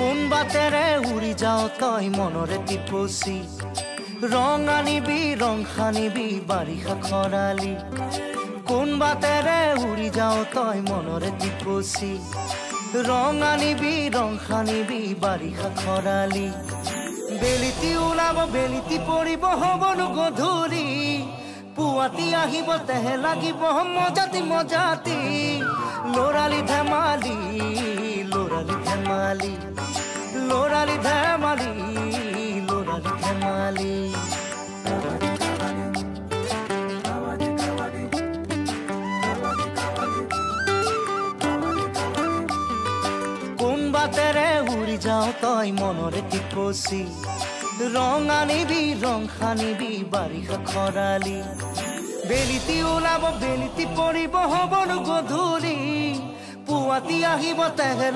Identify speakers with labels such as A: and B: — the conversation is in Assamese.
A: কোন বাটেৰে উৰি যাও তই মনৰে টিপচি ৰং আনিবি ৰং খানিবি বাৰিষা খৰালি কোন বাটেৰে উৰি যাও তই মনৰে টিপচি ৰং আনিবি ৰং খানিবি বাৰিষা খৰালি বেলিতি ওলাব বেলিতি পৰিব হবনো গধূলি পুৱাতি আহিব তেহে লাগিব মজাতি মজাতি লৰালি ধেমালি লৰালি ধেমালি লৰালি ধেমালি লৰালি ধেমালি কোন বাটেৰে উৰি যাও তই মনৰে টিপচি ৰং আনিবি ৰং খানিবি বাৰিষা খৰালি বেলিতি ওলাব বেলিতি পৰিব হবনো গধূলি পুৱাতি আহিব তেহে